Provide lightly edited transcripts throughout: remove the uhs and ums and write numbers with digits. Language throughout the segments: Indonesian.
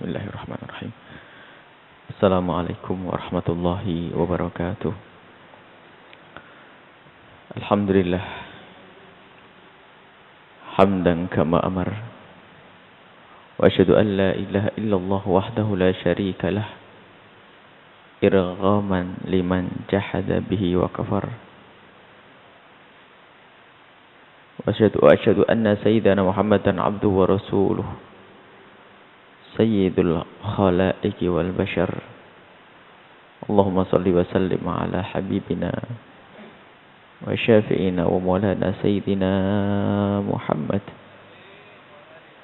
Bismillahirrahmanirrahim. Assalamualaikum warahmatullahi wabarakatuh. Alhamdulillah. Hamdan kama amar. Wa asyhadu an la ilaha illallah wahdahu la syarika lah. Irghaman liman jahada bihi wa kafar. Wa asyhadu anna sayyidana Muhammadan abduhu wa rasuluh. Sayyidul khalaiqi wal bashar. Allahumma salli wa sallim ala habibina wa syafi'ina wa maulana sayyidina Muhammad.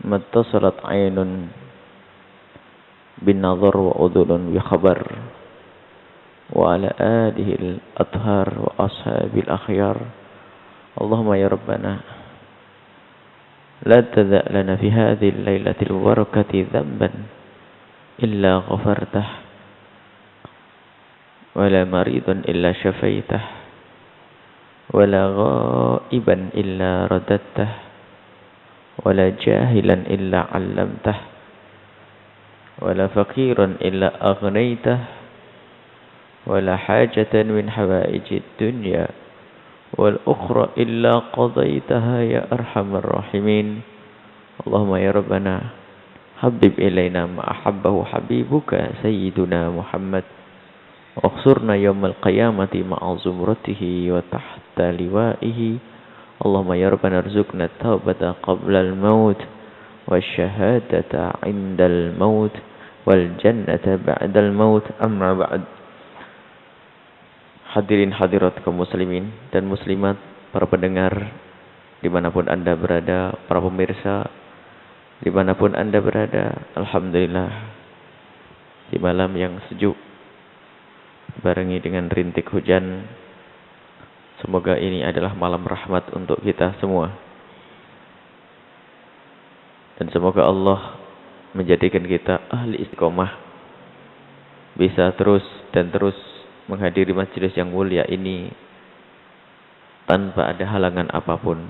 Mattasalat aynun bin nazar wa udhulun bi khabar. Wa ala alihi al-athhar wa ashabil akhyar. Allahumma ya Rabbana لا تدع لنا في هذه الليلة البركة ذنبا إلا غفرته ولا مريضا إلا شفيته ولا غائبا إلا رددته ولا جاهلا إلا علمته ولا فقيرا إلا أغنيته ولا حاجة من حوائج الدنيا والأخرى إلا قضيتها يا أرحم الراحمين. اللهم يا ربنا حبب إلينا ما أحبه حبيبك سيدنا محمد واخسرنا يوم القيامة مع زمرته وتحت لوائه. اللهم يا ربنا ارزقنا التوبة قبل الموت والشهادة عند الموت والجنة بعد الموت. أما بعد. Hadirin hadirat kaum muslimin dan muslimat, para pendengar dimanapun anda berada, para pemirsa dimanapun anda berada, alhamdulillah di malam yang sejuk barengi dengan rintik hujan, semoga ini adalah malam rahmat untuk kita semua, dan semoga Allah menjadikan kita ahli istiqomah, bisa terus dan terus menghadiri majelis yang mulia ini tanpa ada halangan apapun.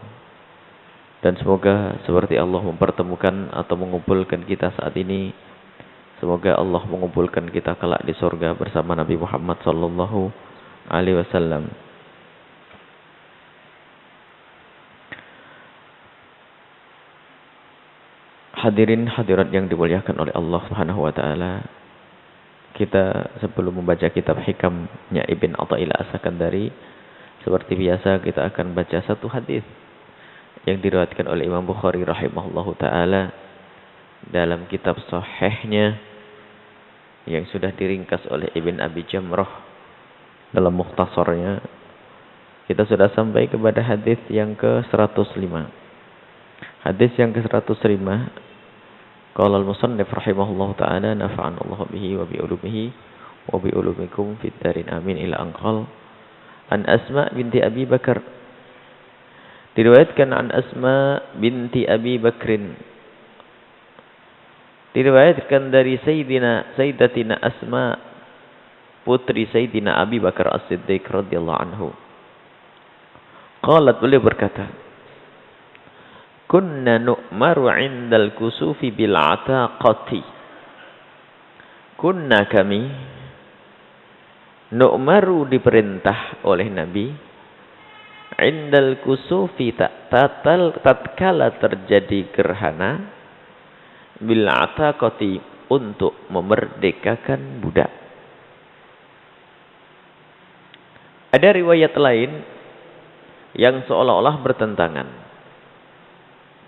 Dan semoga seperti Allah mempertemukan atau mengumpulkan kita saat ini, semoga Allah mengumpulkan kita kelak di surga bersama Nabi Muhammad sallallahu alaihi wasallam. Hadirin hadirat yang dimuliakan oleh Allah Subhanahu wa taala, kita sebelum membaca kitab hikamnya Ibn Athaillah As-Sakandari, seperti biasa kita akan baca satu hadis yang diriwayatkan oleh Imam Bukhari rahimahullahu taala dalam kitab sahihnya yang sudah diringkas oleh Ibn Abi Jamrah dalam mukhtasarnya. Kita sudah sampai kepada hadis yang ke-105. Hadis yang ke-105, qala al-musannif rahimahullahu ta'ala nafa'ana Allah bihi wa bi ulumihi wa bi ulumikum fid darin amin ila anqal. An Asma binti Abi Bakar, diriwayatkan an Asma binti Abi Bakrin, diriwayatkan dari Sayyidatina Asma putri Sayyidina Abi Bakar As-Siddiq radhiyallahu anhu. Qalat, beliau berkata, kunna nu'maru 'indal kusufi bil 'ataqati. Kunna kami, nu'maru diperintah oleh Nabi, 'indal kusufi tatkala terjadi gerhana, bil 'ataqati untuk memerdekakan budak. Ada riwayat lain yang seolah-olah bertentangan.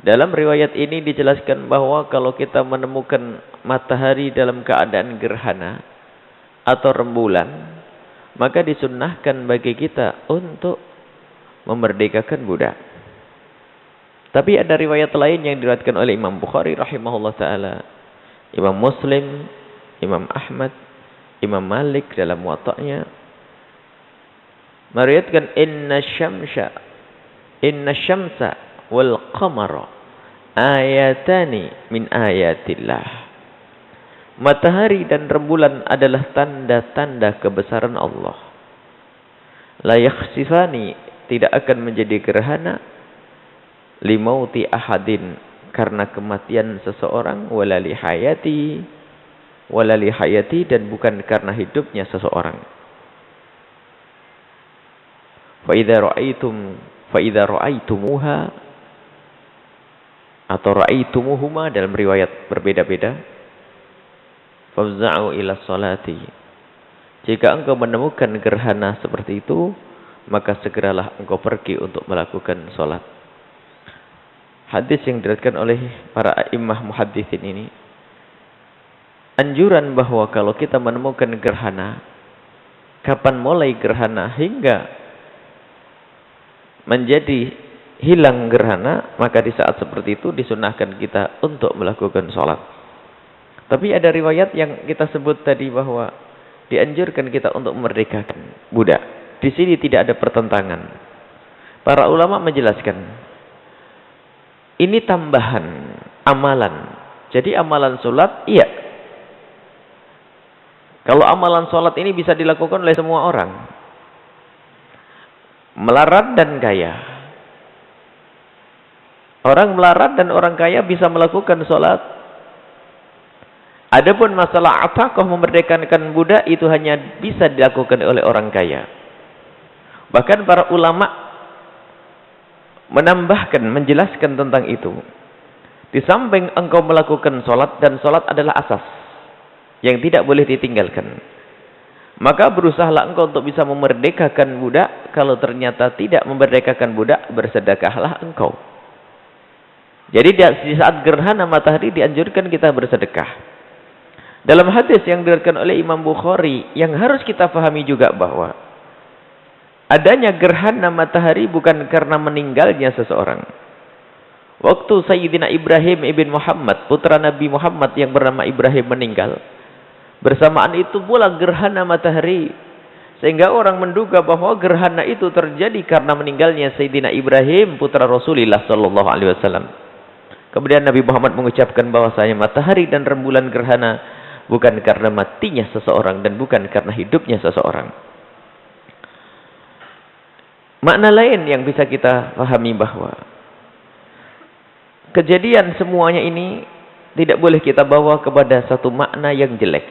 Dalam riwayat ini dijelaskan bahwa kalau kita menemukan matahari dalam keadaan gerhana atau rembulan, maka disunnahkan bagi kita untuk memerdekakan budak. Tapi ada riwayat lain yang diriwayatkan oleh Imam Bukhari rahimahullah ta'ala, Imam Muslim, Imam Ahmad, Imam Malik dalam Muwatta'nya, meriwayatkan inna syamsa wal qamara ayatani min ayatillah. Matahari dan rembulan adalah tanda-tanda kebesaran Allah. La yakhsifani, tidak akan menjadi gerhana, limauti ahadin, karena kematian seseorang, wala lihayati, wala li hayati, dan bukan karena hidupnya seseorang. Fa idza ra'aitumuha atau ra'aitumuhuma dalam riwayat berbeda-beda, fafza'u ila sholati. Jika engkau menemukan gerhana seperti itu, maka segeralah engkau pergi untuk melakukan sholat. Hadis yang diriwayatkan oleh para a'immah muhaddisin ini, anjuran bahwa kalau kita menemukan gerhana, kapan mulai gerhana hingga menjadi hilang gerhana, maka di saat seperti itu disunahkan kita untuk melakukan sholat. Tapi ada riwayat yang kita sebut tadi bahwa dianjurkan kita untuk memerdekakan budak. Di sini tidak ada pertentangan. Para ulama menjelaskan, ini tambahan amalan. Jadi amalan sholat, iya. Kalau amalan sholat ini bisa dilakukan oleh semua orang, melarat dan kaya. Orang melarat dan orang kaya bisa melakukan sholat. Adapun masalah ataqah, memerdekakan budak, itu hanya bisa dilakukan oleh orang kaya. Bahkan para ulama menambahkan, menjelaskan tentang itu. Di samping engkau melakukan sholat, dan sholat adalah asas yang tidak boleh ditinggalkan, maka berusahalah engkau untuk bisa memerdekakan budak. Kalau ternyata tidak memerdekakan budak, bersedekahlah engkau. Jadi di saat gerhana matahari dianjurkan kita bersedekah. Dalam hadis yang diriwayatkan oleh Imam Bukhari, yang harus kita pahami juga bahwa adanya gerhana matahari bukan karena meninggalnya seseorang. Waktu Sayyidina Ibrahim ibn Muhammad, putra Nabi Muhammad yang bernama Ibrahim, meninggal, bersamaan itu pula gerhana matahari. Sehingga orang menduga bahwa gerhana itu terjadi karena meninggalnya Sayyidina Ibrahim, putra Rasulullah sallallahu alaihi wasallam. Kemudian Nabi Muhammad mengucapkan bahwasanya matahari dan rembulan gerhana bukan karena matinya seseorang dan bukan karena hidupnya seseorang. Makna lain yang bisa kita pahami bahwa kejadian semuanya ini tidak boleh kita bawa kepada satu makna yang jelek,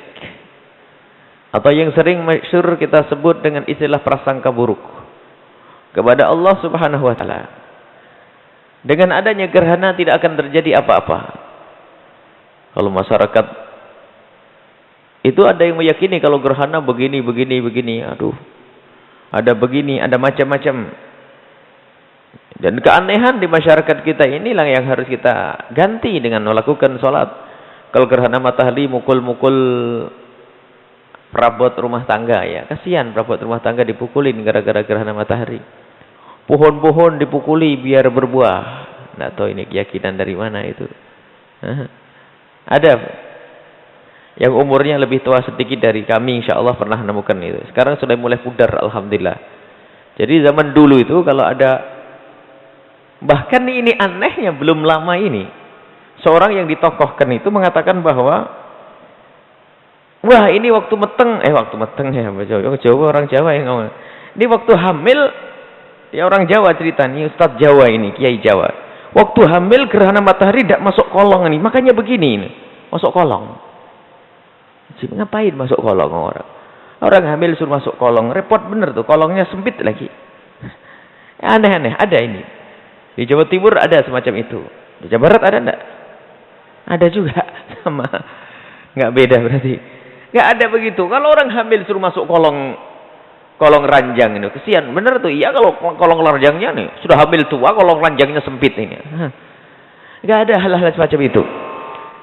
atau yang sering masyhur kita sebut dengan istilah prasangka buruk kepada Allah Subhanahu wa taala. Dengan adanya gerhana tidak akan terjadi apa-apa. Kalau masyarakat itu ada yang meyakini kalau gerhana begini, aduh, ada begini, ada macam-macam. Dan keanehan di masyarakat kita inilah yang harus kita ganti dengan melakukan sholat. Kalau gerhana matahari mukul-mukul perabot rumah tangga, ya kasihan perabot rumah tangga dipukulin gara-gara gerhana matahari. Pohon-pohon dipukuli biar berbuah. Nggak tahu ini keyakinan dari mana itu. Ada yang umurnya lebih tua sedikit dari kami, insya Allah pernah menemukan itu. Sekarang sudah mulai pudar, alhamdulillah. Jadi zaman dulu itu kalau ada, bahkan ini anehnya belum lama ini, seorang yang ditokohkan itu mengatakan bahwa, wah ini waktu meteng ya, Jawa, orang Jawa yang ngomong. Ini waktu hamil, ya orang Jawa cerita nih, Ustadz Jawa ini, Kiai Jawa. Waktu hamil gerhana matahari tidak masuk kolong ini, makanya begini ini, masuk kolong. Ngapain masuk kolong orang? Orang hamil suruh masuk kolong, repot bener tuh, kolongnya sempit lagi. Aneh-aneh, ada ini. Di Jawa Timur ada semacam itu. Di Jawa Barat ada enggak? Ada juga, sama. Nggak beda berarti. Nggak ada begitu. Kalau orang hamil suruh masuk kolong ranjang ini, kesian bener tuh. Iya, kalau kolong ranjangnya nih sudah hamil tua, kolong ranjangnya sempit ini. Nggak ada hal-hal semacam itu.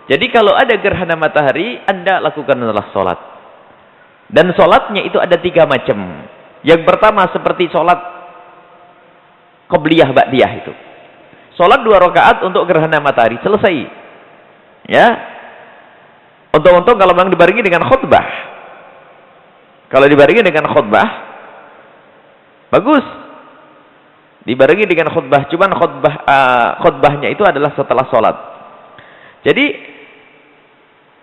Jadi kalau ada gerhana matahari, Anda lakukan adalah sholat. Dan sholatnya itu ada 3 macam. Yang pertama seperti sholat qobliyah ba'diyah itu. Sholat 2 rakaat untuk gerhana matahari, selesai. Ya. Untung-untung kalau memang dibarengi dengan khutbah. Kalau dibarengi dengan khutbah, bagus. Dibarengi dengan khutbah, cuman khutbahnya itu adalah setelah sholat. Jadi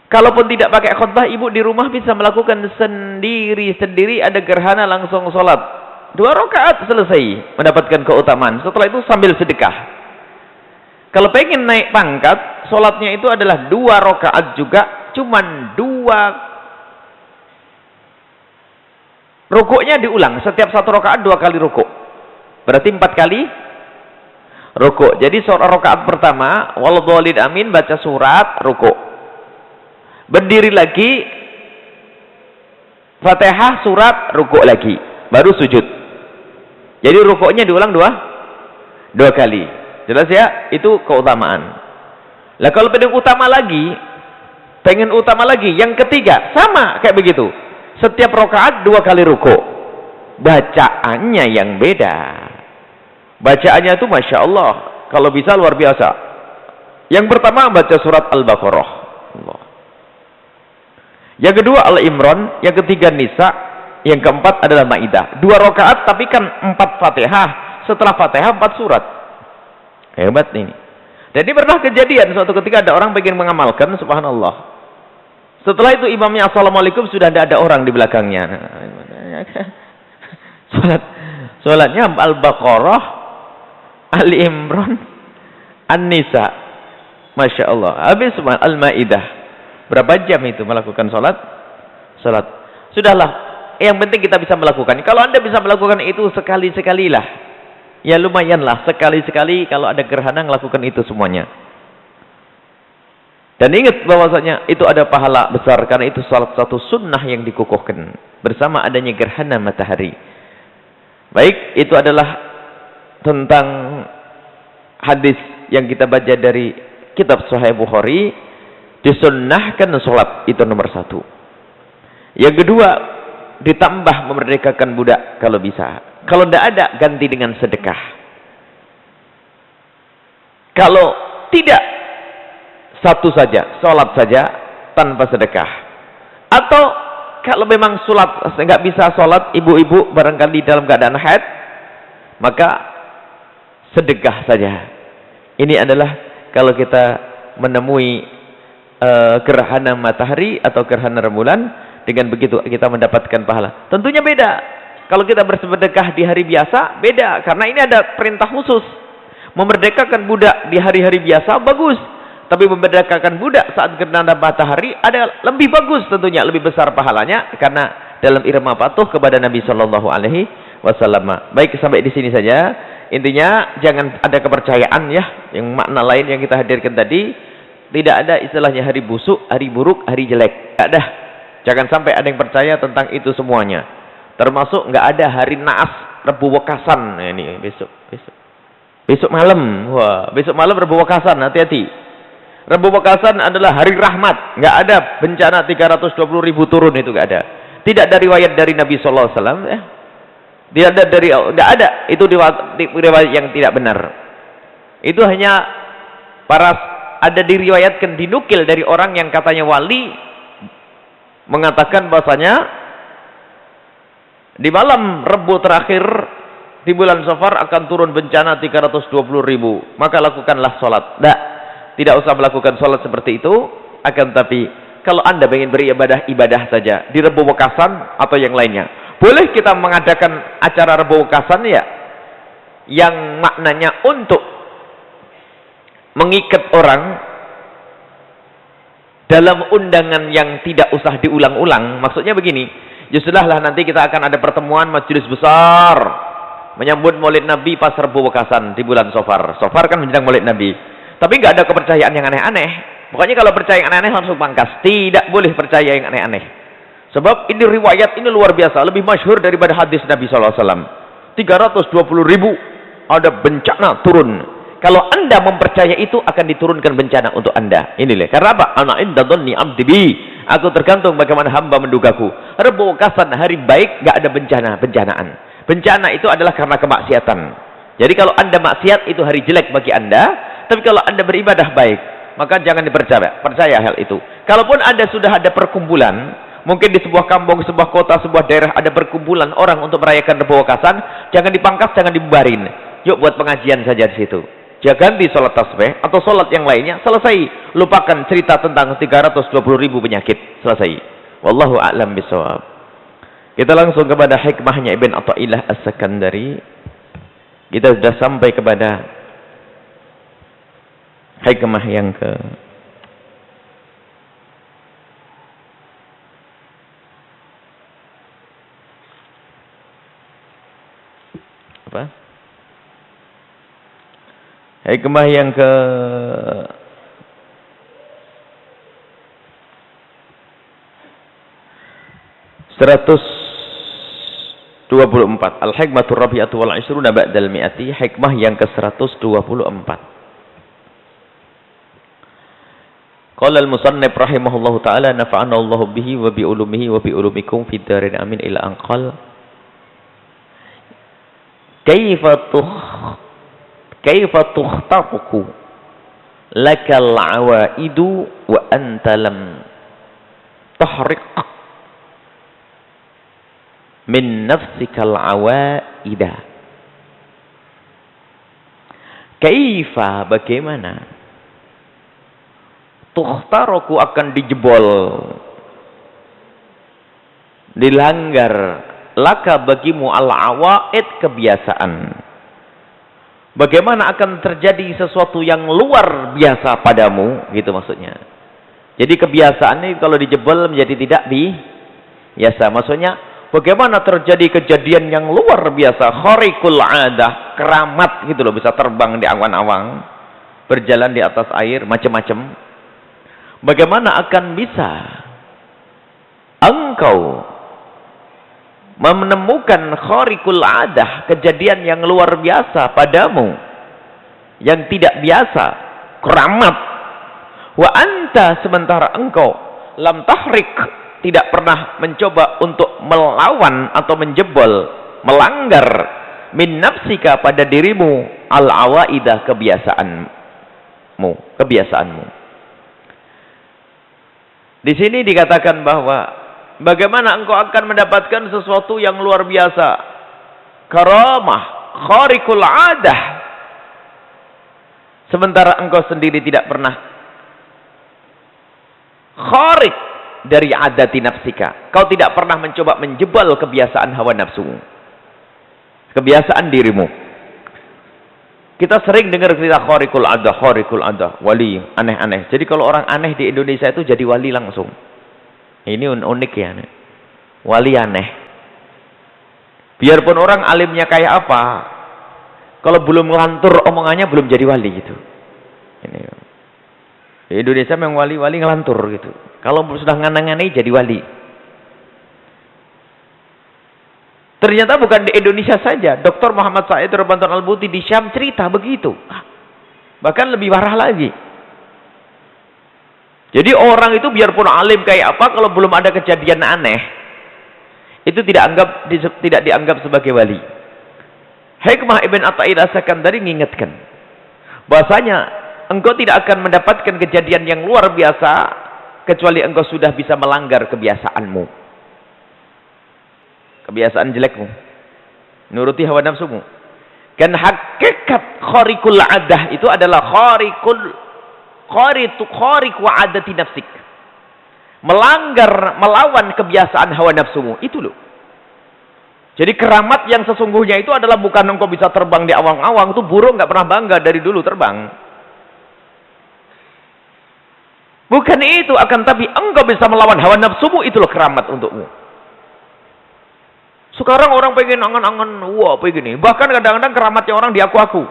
kalaupun tidak pakai khutbah, ibu di rumah bisa melakukan sendiri-sendiri, ada gerhana langsung sholat 2 rakaat selesai, mendapatkan keutamaan. Setelah itu sambil sedekah. Kalau pengen naik pangkat, sholatnya itu adalah 2 rakaat juga, cuman 2 kedua rukuknya diulang. Setiap satu rakaat 2 kali rukuk. Berarti 4 kali rukuk. Jadi rakaat pertama, waladhdallin amin, baca surat, rukuk. Berdiri lagi, Fatihah, surat, rukuk lagi. Baru sujud. Jadi rukuknya diulang 2 kali. Jelas ya? Itu keutamaan. Lah kalau pengen utama lagi, yang ketiga, sama kayak begitu. Setiap rakaat 2 kali rukuk. Bacaannya yang beda. Bacaannya itu Masya Allah. Kalau bisa luar biasa. Yang pertama baca surat Al-Baqarah. Yang kedua Al-Imran. Yang ketiga Nisa. Yang keempat adalah Maidah. 2 rakaat tapi kan 4 Fatihah. Setelah Fatihah 4 surat. Hebat ini. Dan ini pernah kejadian suatu ketika ada orang pengen mengamalkan, subhanallah. Setelah itu imamnya assalamualaikum, sudah tidak ada orang di belakangnya. Salatnya Al-Baqarah, Al-Imran, An-Nisa. Masya Allah. Habis Al-Maidah. Berapa jam itu melakukan salat? Sudahlah. Yang penting kita bisa melakukan. Kalau Anda bisa melakukan itu sekali-sekalilah. Ya lumayanlah. Sekali-sekali kalau ada gerhana lakukan itu semuanya. Dan ingat bahwasanya itu ada pahala besar. Karena itu salah satu sunnah yang dikukuhkan. Bersama adanya gerhana matahari. Baik, itu adalah tentang hadis yang kita baca dari kitab Sahih Bukhari. Disunnahkan sholat, itu nomor 1. Yang kedua, ditambah memerdekakan budak kalau bisa. Kalau tidak ada, ganti dengan sedekah. Kalau tidak, satu saja, sholat saja tanpa sedekah. Atau kalau memang sholat nggak bisa sholat, ibu-ibu barangkali dalam keadaan haid, maka sedekah saja. Ini adalah kalau kita menemui gerhana matahari atau gerhana rembulan, dengan begitu kita mendapatkan pahala. Tentunya beda. Kalau kita bersedekah di hari biasa, beda. Karena ini ada perintah khusus. Memerdekakan budak di hari-hari biasa, bagus. Tapi memerdekakan budak saat gerhana matahari, ada lebih bagus tentunya. Lebih besar pahalanya. Karena dalam irama patuh kepada Nabi Shallallahu Alaihi Wasallam. Baik, sampai di sini saja. Intinya, jangan ada kepercayaan ya. Yang makna lain yang kita hadirkan tadi. Tidak ada istilahnya hari busuk, hari buruk, hari jelek. Tidak ada. Jangan sampai ada yang percaya tentang itu semuanya. Termasuk nggak ada hari naas, Rebu Wekasan. Nah, ini besok malam. Wah, besok malam Rebu Wekasan, hati-hati. Rebu Wekasan adalah hari rahmat. Nggak ada bencana 320.000 turun, itu nggak ada. Tidak ada riwayat dari Nabi Sallallahu Alaihi Wasallam. Ya. Tidak ada nggak ada. Itu riwayat yang tidak benar. Itu hanya ada diriwayatkan, dinukil dari orang yang katanya wali, mengatakan bahasanya di malam Rebu terakhir di bulan Safar akan turun bencana 320.000, maka lakukanlah sholat. Tidak usah melakukan sholat seperti itu. Akan tapi kalau Anda ingin beribadah saja di Rebu Wekasan atau yang lainnya, boleh kita mengadakan acara Rebu Wekasan ya, yang maknanya untuk mengikat orang dalam undangan yang tidak usah diulang-ulang. Maksudnya begini, ya sudahlah, nanti kita akan ada pertemuan majelis besar menyambut Maulid Nabi pas Rebu Wekasan di bulan Safar. Safar kan menjelang Maulid Nabi. Tapi nggak ada kepercayaan yang aneh-aneh. Pokoknya kalau percaya yang aneh-aneh langsung pangkas. Tidak boleh percaya yang aneh-aneh. Sebab ini riwayat ini luar biasa, lebih masyhur daripada hadis Nabi SAW. 320.000 ada bencana turun. Kalau Anda mempercaya itu, akan diturunkan bencana untuk Anda. Inilah. Karena apa? Ana inda dhanni abdi bi. Aku tergantung bagaimana hamba mendugaku. Rebu Wekasan, hari baik, nggak ada bencanaan. Bencana itu adalah karena kemaksiatan. Jadi kalau Anda maksiat, itu hari jelek bagi Anda. Tapi kalau Anda beribadah baik, maka jangan percaya hal itu. Kalaupun Anda sudah ada perkumpulan, mungkin di sebuah kampung, sebuah kota, sebuah daerah ada perkumpulan orang untuk merayakan Rebu Wekasan, jangan dipangkas, jangan dibubarin. Yuk buat pengajian saja di situ. Jangan ganti sholat tasbih atau sholat yang lainnya, selesai. Lupakan cerita tentang 320.000 penyakit, selesai. Wallahu a'lam bishawab. Kita langsung kepada hikmahnya Ibn Athaillah As-Sakandari. Kita sudah sampai kepada hikmah yang apa? Hikmah yang ke 124. Al-hikmatur rabi'atu wal 'ishruna ba'dal mi'ati. Hikmah yang ke 124. Qala al-musannif rahimahullahu ta'ala nafa'ana Allah bihi wa bi ulumihi wa bi ulumikum fid darin amin ila anqal. Kaifa tukhtaquku lakal awaidu wa anta lam tahriq min nafsikal awaida. Kaifa, bagaimana? Tukhtaroku akan dijebol, dilanggar, laka bagimu al-awaid, kebiasaan. Bagaimana akan terjadi sesuatu yang luar biasa padamu, gitu maksudnya. Jadi kebiasaan ini kalau dijebol menjadi tidak biasa. Maksudnya bagaimana terjadi kejadian yang luar biasa, khariqul adah, keramat gitu loh, bisa terbang di awan-awan, berjalan di atas air, macam-macam. Bagaimana akan bisa engkau menemukan khariqul adah, kejadian yang luar biasa padamu, yang tidak biasa, keramat. Wa anta, sementara engkau lam tahrik, tidak pernah mencoba untuk melawan atau menjebol, melanggar min nafsika, pada dirimu, al awaidah, kebiasaanmu. Di sini dikatakan bahwa bagaimana engkau akan mendapatkan sesuatu yang luar biasa, karamah, khariqul adah, sementara engkau sendiri tidak pernah khariq dari adati nafsika. Kau tidak pernah mencoba menjebol kebiasaan hawa nafsumu, kebiasaan dirimu. Kita sering dengar cerita khariqul adah, wali aneh-aneh. Jadi kalau orang aneh di Indonesia itu jadi wali langsung. Ini unik ya, wali aneh. Biarpun orang alimnya kayak apa, kalau belum ngelantur omongannya belum jadi wali gitu. Ini di Indonesia memang wali-wali ngelantur gitu. Kalau sudah nganang-nganai jadi wali. Ternyata bukan di Indonesia saja. Dr. Muhammad Said Rabantan Al-Buti di Syam cerita begitu. Bahkan lebih parah lagi. Jadi orang itu biarpun alim kayak apa, kalau belum ada kejadian aneh, itu tidak dianggap sebagai wali. Hikmah Ibn Athaillah As-Sakandari mengingatkan bahasanya engkau tidak akan mendapatkan kejadian yang luar biasa kecuali engkau sudah bisa melanggar kebiasaanmu, kebiasaan jelekmu, nuruti hawa nafsumu. Kan hakikat khariqul adah itu adalah khariqu adati nafsik, melanggar, melawan kebiasaan hawa nafsumu itu loh. Jadi keramat yang sesungguhnya itu adalah bukan engkau bisa terbang di awang-awang. Itu burung nggak pernah bangga dari dulu terbang, bukan itu. Akan tapi engkau bisa melawan hawa nafsumu, itu loh keramat untukmu. Sekarang orang pengen angan-angan, wah begini. Bahkan kadang-kadang keramatnya orang diaku-aku.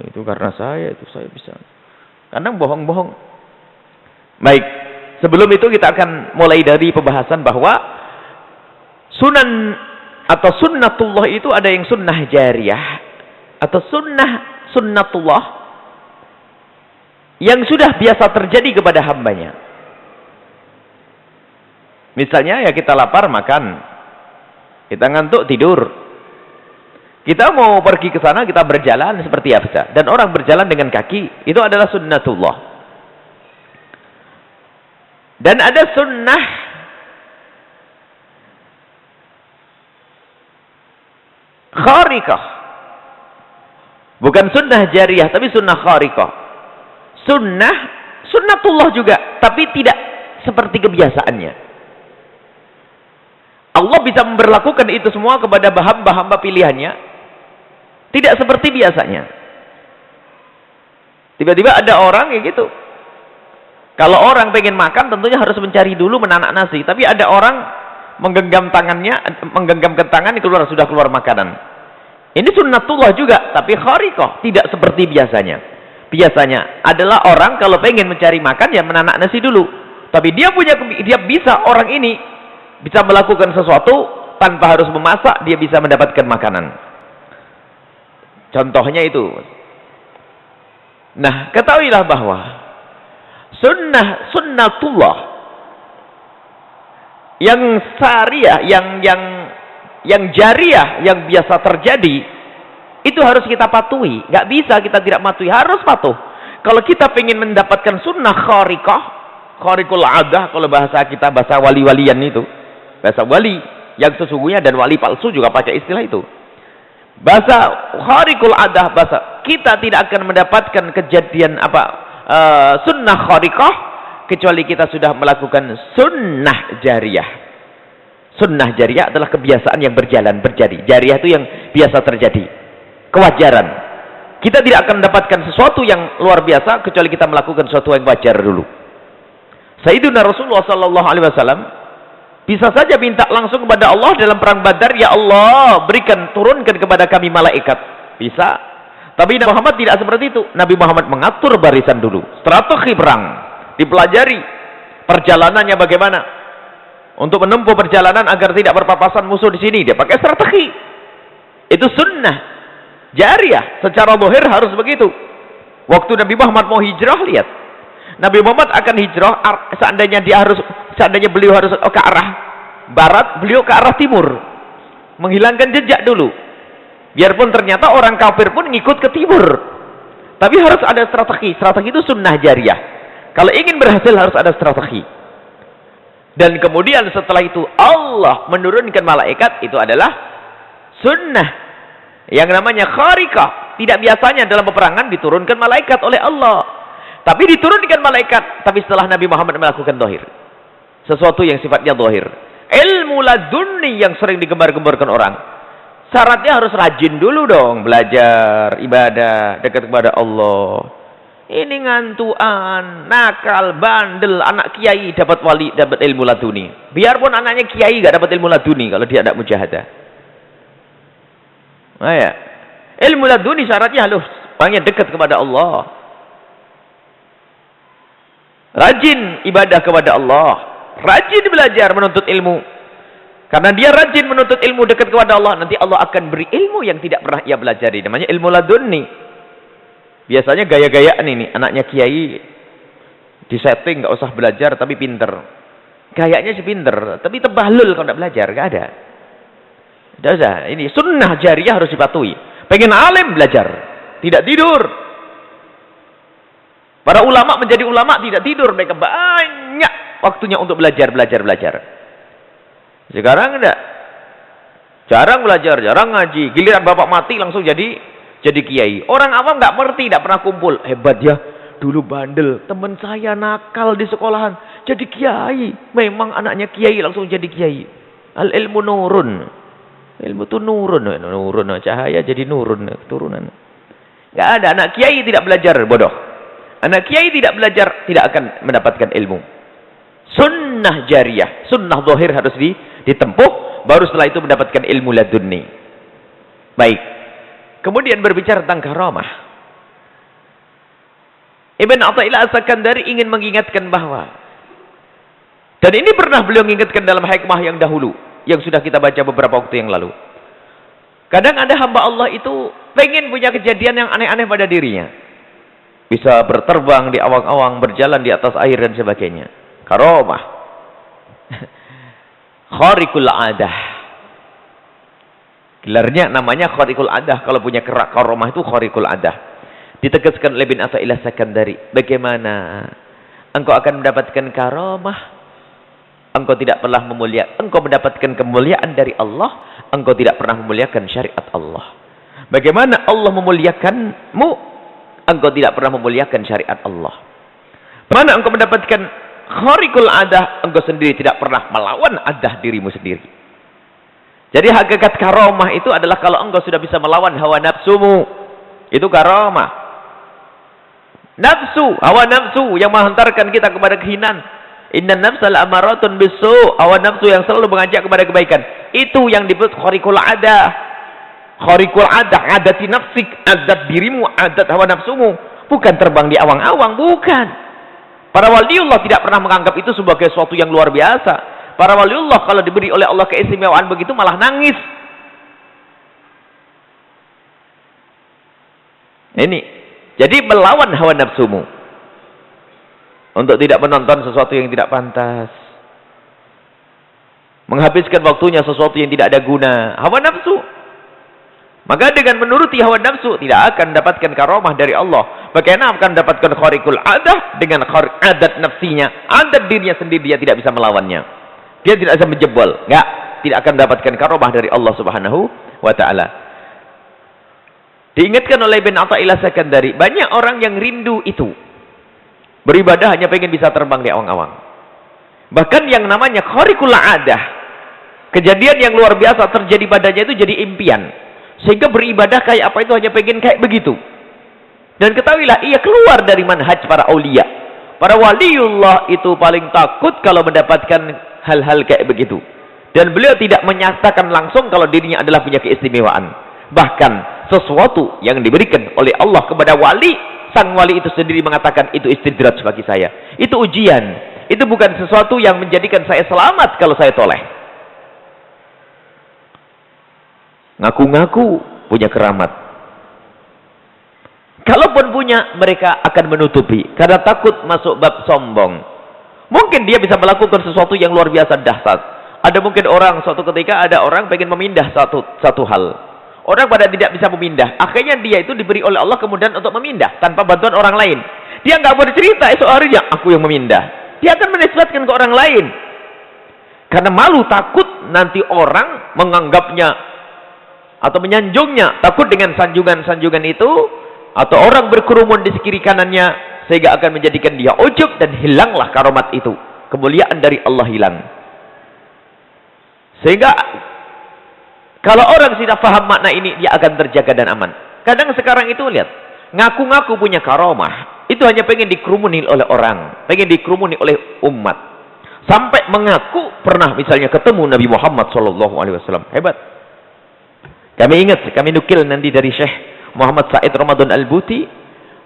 Itu karena saya bisa. Kadang bohong-bohong. Baik, sebelum itu kita akan mulai dari pembahasan bahwa sunan atau sunnatullah itu ada yang sunnah jariyah atau sunnatullah yang sudah biasa terjadi kepada hambanya. Misalnya ya kita lapar makan, kita ngantuk tidur. Kita mau pergi ke sana, kita berjalan seperti biasa. Dan orang berjalan dengan kaki, itu adalah sunnatullah. Dan ada sunnah khariqah. Bukan sunnah jariyah, tapi sunnah khariqah. Sunnatullah juga, tapi tidak seperti kebiasaannya. Allah bisa memberlakukan itu semua kepada hamba-hamba pilihannya, tidak seperti biasanya. Tiba-tiba ada orang kayak gitu. Kalau orang pengen makan tentunya harus mencari dulu menanak nasi. Tapi ada orang menggenggam tangannya, menggenggam ke tangan, sudah keluar makanan. Ini sunnatullah juga, tapi khariqah, tidak seperti biasanya. Biasanya adalah orang kalau pengen mencari makan ya menanak nasi dulu. Tapi dia bisa, orang ini bisa melakukan sesuatu tanpa harus memasak, dia bisa mendapatkan makanan. Contohnya itu. Nah, ketahuilah bahwa sunnatullah yang syariah, yang jariah, yang biasa terjadi, itu harus kita patuhi. Nggak bisa kita tidak patuhi, harus patuh. Kalau kita ingin mendapatkan sunnah khariqah, khariqul adah, kalau bahasa kita, bahasa wali-walian itu, bahasa wali yang sesungguhnya dan wali palsu juga pakai istilah itu. Bahasa khariqul adah, bahasa kita tidak akan mendapatkan kejadian sunnah khariqah kecuali kita sudah melakukan sunnah jariyah. Sunnah jariyah adalah kebiasaan yang berjadi. Jariyah itu yang biasa terjadi, kewajaran. Kita tidak akan mendapatkan sesuatu yang luar biasa kecuali kita melakukan sesuatu yang wajar dulu. Sayyidina Rasulullah sallallahu alaihi wasallam bisa saja minta langsung kepada Allah dalam perang Badar, ya Allah, turunkan kepada kami malaikat. Bisa. Tapi Nabi Muhammad tidak seperti itu. Nabi Muhammad mengatur barisan dulu, strategi perang, dipelajari perjalanannya bagaimana. Untuk menempuh perjalanan agar tidak berpapasan musuh di sini, dia pakai strategi. Itu sunnah jariyah, secara zahir harus begitu. Waktu Nabi Muhammad mau hijrah, lihat. Nabi Muhammad akan hijrah, seandainya beliau harus ke arah barat, beliau ke arah timur. Menghilangkan jejak dulu. Biarpun ternyata orang kafir pun ngikut ke timur. Tapi harus ada strategi. Strategi itu sunnah jariyah. Kalau ingin berhasil harus ada strategi. Dan kemudian setelah itu Allah menurunkan malaikat, itu adalah sunnah yang namanya khariqah. Tidak biasanya dalam peperangan diturunkan malaikat oleh Allah, tapi diturunkan malaikat. Tapi setelah Nabi Muhammad melakukan zahir, sesuatu yang sifatnya zahir, ilmu laduni yang sering digembar-gemborkan orang, syaratnya harus rajin dulu dong, belajar ibadah dekat kepada Allah. Ini ngantuan, nakal, bandel, anak kiai dapat ilmu laduni. Biarpun anaknya kiai gak dapat ilmu laduni kalau dia tidak mujahadah. Nah ya, ilmu laduni syaratnya harus banyak dekat kepada Allah. Rajin ibadah kepada Allah, rajin belajar menuntut ilmu. Karena dia rajin menuntut ilmu dekat kepada Allah, nanti Allah akan beri ilmu yang tidak pernah ia pelajari. Namanya ilmu laduni. Biasanya gaya-gayaan ini, anaknya kiai disetting nggak usah belajar tapi pinter. Gayanya sih pinter, tapi tebalul kalau nggak belajar, nggak ada. Tidak usah. Ini sunnah jariyah harus dipatuhi. Pengen alim belajar, tidak tidur. Para ulama menjadi ulama tidak tidur, mereka banyak waktunya untuk belajar. Sekarang enggak. Jarang belajar, jarang ngaji. Giliran bapak mati langsung jadi kiai. Orang awam nggak ngerti, tidak pernah kumpul. Hebat ya, dulu bandel, teman saya nakal di sekolahan jadi kiai. Memang anaknya kiai langsung jadi kiai. Al ilmu nurun. Ilmu itu nurun, cahaya jadi nurun, keturunan. Nggak ada anak kiai tidak belajar, bodoh. Anak kiai tidak belajar tidak akan mendapatkan ilmu. Sunnah jariyah, sunnah zahir harus ditempuh, baru setelah itu mendapatkan ilmu laduni. Baik. Kemudian berbicara tentang karamah. Ibn Athaillah As-Sakandari ingin mengingatkan bahwa, dan ini pernah beliau mengingatkan dalam hikmah yang dahulu, yang sudah kita baca beberapa waktu yang lalu. Kadang ada hamba Allah itu pengen punya kejadian yang aneh-aneh pada dirinya. Bisa berterbang di awang-awang, berjalan di atas air dan sebagainya. Karamah. Khariqul adah. Gelarnya namanya khariqul adah. Kalau punya karamah itu khariqul adah. Ditegaskan oleh Ibn Athaillah Sakandari. Bagaimana engkau akan mendapatkan karamah? Engkau tidak pernah engkau mendapatkan kemuliaan dari Allah. Engkau tidak pernah memuliakan syariat Allah. Bagaimana Allah memuliakanmu? Engkau tidak pernah memuliakan syariat Allah. Mana engkau mendapatkan khariqul adah? Engkau sendiri tidak pernah melawan adah dirimu sendiri. Jadi hakikat karamah itu adalah kalau engkau sudah bisa melawan hawa nafsumu. Itu karamah. Hawa nafsu yang menghantarkan kita kepada kehinaan. Inna nafsa la'amaratun bisu. Hawa nafsu yang selalu mengajak kepada kebaikan. Itu yang disebut khariqul adah. Khariqul adah, adati nafsik, adat dirimu, adat hawa nafsumu. Bukan terbang di awang-awang, bukan. Para waliullah tidak pernah menganggap itu sebagai sesuatu yang luar biasa. Para waliullah kalau diberi oleh Allah keistimewaan begitu malah nangis. Ini. Jadi melawan hawa nafsumu. Untuk tidak menonton sesuatu yang tidak pantas. Menghabiskan waktunya sesuatu yang tidak ada guna. Hawa nafsu. Maka dengan menuruti hawa nafsu tidak akan mendapatkan karomah dari Allah. Bagaimana akan mendapatkan khariqul adah dengan adat nafsinya, adat dirinya sendiri, dia tidak bisa melawannya. Dia tidak bisa menjebol, tidak akan mendapatkan karomah dari Allah Subhanahu wa taala. Diingatkan oleh Ibn Athaillah Sakandari, banyak orang yang rindu itu. Beribadah hanya pengen bisa terbang di awang-awang. Bahkan yang namanya khariqul adah, kejadian yang luar biasa terjadi padanya itu jadi impian. Sehingga beribadah kayak apa itu hanya pengen kayak begitu. Dan ketahuilah, ia keluar dari manhaj para aulia. Para waliullah itu paling takut kalau mendapatkan hal-hal kayak begitu. Dan beliau tidak menyatakan langsung kalau dirinya adalah punya keistimewaan. Bahkan sesuatu yang diberikan oleh Allah kepada wali, sang wali itu sendiri mengatakan itu istidraj bagi saya. Itu ujian. Itu bukan sesuatu yang menjadikan saya selamat kalau saya toleh. Ngaku-ngaku punya keramat. Kalaupun punya, mereka akan menutupi karena takut masuk bab sombong. Mungkin dia bisa melakukan sesuatu yang luar biasa dahsyat. Ada mungkin orang suatu ketika ada orang pengen memindah satu hal. Orang pada tidak bisa memindah. Akhirnya dia itu diberi oleh Allah kemudian untuk memindah tanpa bantuan orang lain. Dia nggak boleh cerita esok harinya aku yang memindah. Dia akan menisbatkan ke orang lain. Karena malu, takut nanti orang menganggapnya atau menyanjungnya, takut dengan sanjungan-sanjungan itu, atau orang berkerumun di kiri kanannya, sehingga akan menjadikan dia ujub dan hilanglah karomat itu, kemuliaan dari Allah hilang. Sehingga kalau orang sudah paham makna ini, dia akan terjaga dan aman. Kadang sekarang itu lihat, ngaku-ngaku punya karomah, itu hanya pengen dikerumuni oleh orang, pengen dikerumuni oleh umat, sampai mengaku pernah misalnya ketemu Nabi Muhammad SAW. Hebat. Kami ingat, kami nukil nanti dari Syekh Muhammad Said Ramadan Al-Buti.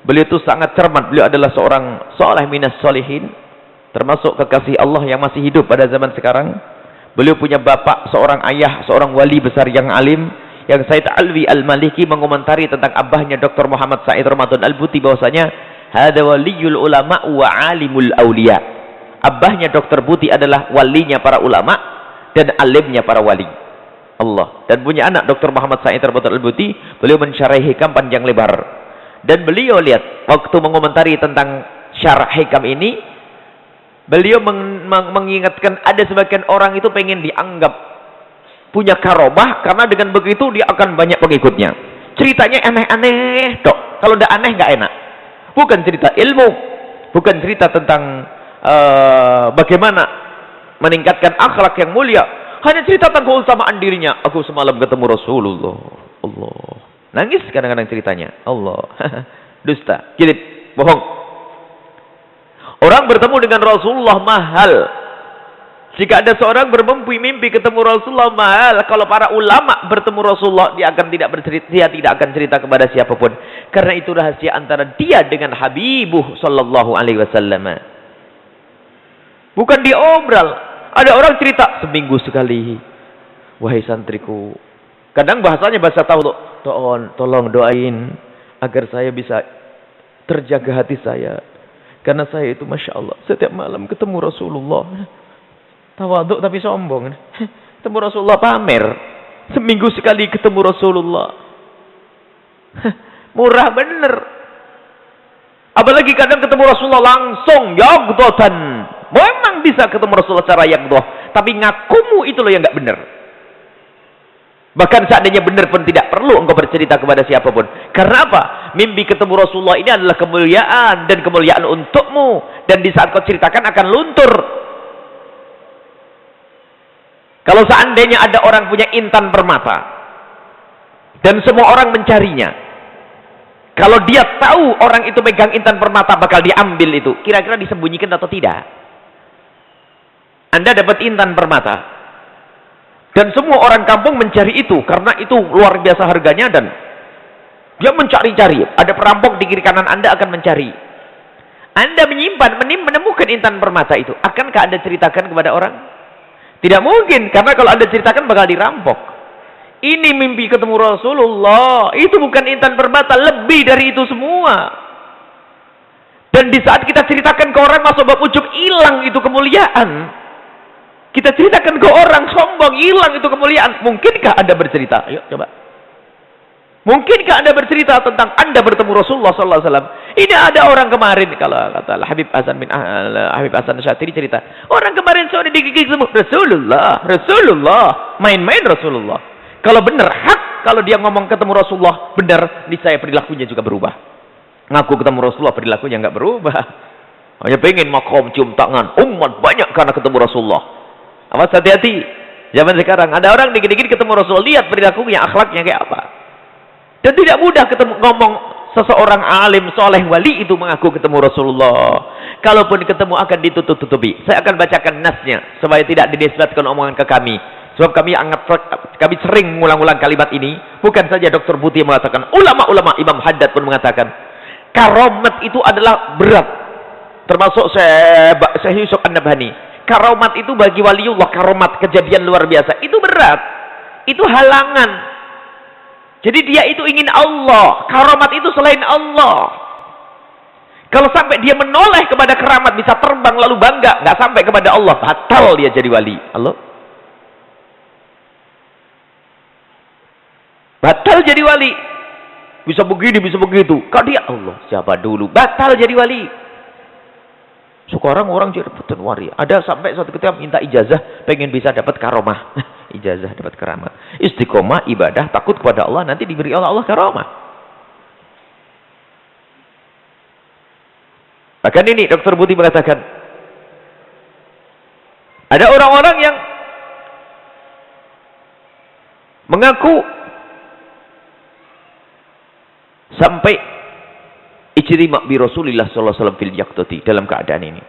Beliau itu sangat cermat. Beliau adalah seorang saleh minas solihin, termasuk kekasih Allah yang masih hidup pada zaman sekarang. Beliau punya bapak, seorang ayah, seorang wali besar yang alim, yang Said Alwi Al-Maliki mengomentari tentang abahnya Dr. Muhammad Said Ramadan Al-Buti bahwasanya hada waliyul ulama wa alimul awliya. Abahnya Dr. Buti adalah walinya para ulama dan alimnya para wali Allah. Dan punya anak Dr. Muhammad Said Ramadan Al-Buti, beliau mensyarah hikam panjang lebar. Dan beliau lihat waktu mengomentari tentang syarah hikam ini, beliau mengingatkan ada sebagian orang itu pengen dianggap punya karomah karena dengan begitu dia akan banyak pengikutnya. Ceritanya aneh-aneh, dok. Kalau udah aneh nggak enak. Bukan cerita ilmu, bukan cerita tentang bagaimana meningkatkan akhlak yang mulia. Hanya cerita tentang keutamaan dirinya. Aku semalam ketemu Rasulullah. Allah. Nangis kadang-kadang ceritanya. Allah. Dusta. Kilip. Bohong. Orang bertemu dengan Rasulullah mahal. Jika ada seorang bermimpi ketemu Rasulullah mahal. Kalau para ulama bertemu Rasulullah, dia tidak akan cerita kepada siapapun. Karena itu rahasia antara dia dengan Habibuh sallallahu alaihi wasallam. Bukan diobral. Ada orang cerita seminggu sekali. Wahai santriku. Kadang bahasanya bahasa tahu. Tolong doain agar saya bisa terjaga hati saya. Karena saya itu Masya Allah. Setiap malam ketemu Rasulullah. Tawaduk tapi sombong. Ketemu Rasulullah pamer. Seminggu sekali ketemu Rasulullah. Murah bener. Apalagi kadang ketemu Rasulullah langsung. Yagdotan. Memang bisa ketemu Rasulullah secara yaqdah, tapi ngakumu itu loh yang nggak benar. Bahkan seandainya benar pun tidak perlu engkau bercerita kepada siapapun. Karena apa? Mimpi ketemu Rasulullah ini adalah kemuliaan dan kemuliaan untukmu, dan di saat kau ceritakan akan luntur. Kalau seandainya ada orang punya intan permata dan semua orang mencarinya, kalau dia tahu orang itu megang intan permata bakal diambil itu, kira-kira disembunyikan atau tidak? Anda dapat intan permata Dan semua orang kampung mencari itu, karena itu luar biasa harganya, dan dia mencari-cari. Ada perampok di kiri kanan Anda akan mencari. Anda menemukan intan permata itu. Akankah Anda ceritakan kepada orang? Tidak mungkin, karena kalau Anda ceritakan bakal dirampok. Ini mimpi ketemu Rasulullah. Itu bukan intan permata, lebih dari itu semua. Dan di saat kita ceritakan ke orang, masuk bab ujub, hilang itu kemuliaan. Kita ceritakan ke orang, sombong, hilang itu kemuliaan. Mungkinkah Anda bercerita? Ayo coba. Mungkinkah Anda bercerita tentang Anda bertemu Rasulullah SAW? Ini ada orang kemarin, kalau kata Habib Hasan Syatiri cerita, orang kemarin sore digigit semua Rasulullah, main-main Rasulullah. Kalau benar hak, kalau dia ngomong ketemu Rasulullah benar, niscaya perilakunya juga berubah. Ngaku ketemu Rasulullah, perilakunya nggak berubah. Hanya pengen makom cium tangan, umat banyak karena ketemu Rasulullah. Awas, hati-hati. Zaman sekarang ada orang dikit-dikit ketemu Rasulullah, lihat perilakunya, akhlaknya kayak apa. Dan tidak mudah ketemu ngomong seseorang alim, soleh, wali itu mengaku ketemu Rasulullah. Kalaupun ketemu akan ditutup-tutupi. Saya akan bacakan nasnya supaya tidak dinisbatkan omongan ke kami. Sebab kami sering mengulang-ulang kalimat ini. Bukan saja Dr. Putih mengatakan, ulama-ulama, Imam Haddad pun mengatakan, karomat itu adalah berat. Termasuk Syekh Yusuf An-Nabhani. Karomat itu bagi waliullah, karomat, kejadian luar biasa, itu berat. Itu halangan. Jadi dia itu ingin Allah. Karomat itu selain Allah. Kalau sampai dia menoleh kepada keramat, bisa terbang lalu bangga, nggak sampai kepada Allah, batal dia jadi wali. Allah. Batal jadi wali. Bisa begini, bisa begitu. Kau dia Allah, siapa dulu? Batal jadi wali. Sekarang orang jadi rebutan wali. Ada sampai suatu ketika minta ijazah, pengen bisa dapat karomah. Ijazah dapat keramat. Istiqomah, ibadah, takut kepada Allah, nanti diberi oleh Allah karomah. Bahkan ini Dr. Putih mengatakan, ada orang-orang yang mengaku sampai ijtima' bi Rasulillah sallallahu alaihi wasallam fil yaqtati, dalam keadaan ini.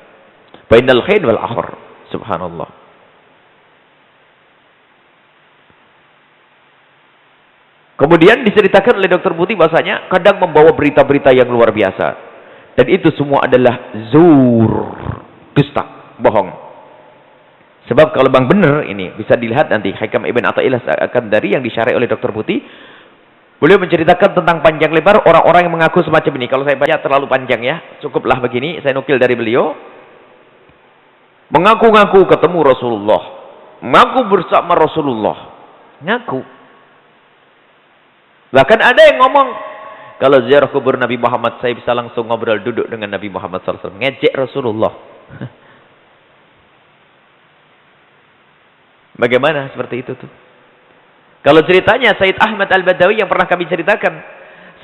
Bainal khain wal akhir. Subhanallah. Kemudian diceritakan oleh Dr. Putih bahasanya kadang membawa berita-berita yang luar biasa. Dan itu semua adalah zur, dusta, bohong. Sebab kalau bang benar ini bisa dilihat nanti Hikam Ibn Athaillah As-Sakandari yang disyarah oleh Dr. Putih. Beliau menceritakan tentang panjang lebar orang-orang yang mengaku semacam ini. Kalau saya baca terlalu panjang ya, cukuplah begini, saya nukil dari beliau. Mengaku-ngaku ketemu Rasulullah, mengaku bersama Rasulullah, ngaku. Bahkan ada yang ngomong, kalau ziarah kubur Nabi Muhammad, saya bisa langsung ngobrol duduk dengan Nabi Muhammad SAW. Ngejek Rasulullah. Bagaimana seperti itu tuh? Kalau ceritanya Said Ahmad Al-Badawi yang pernah kami ceritakan.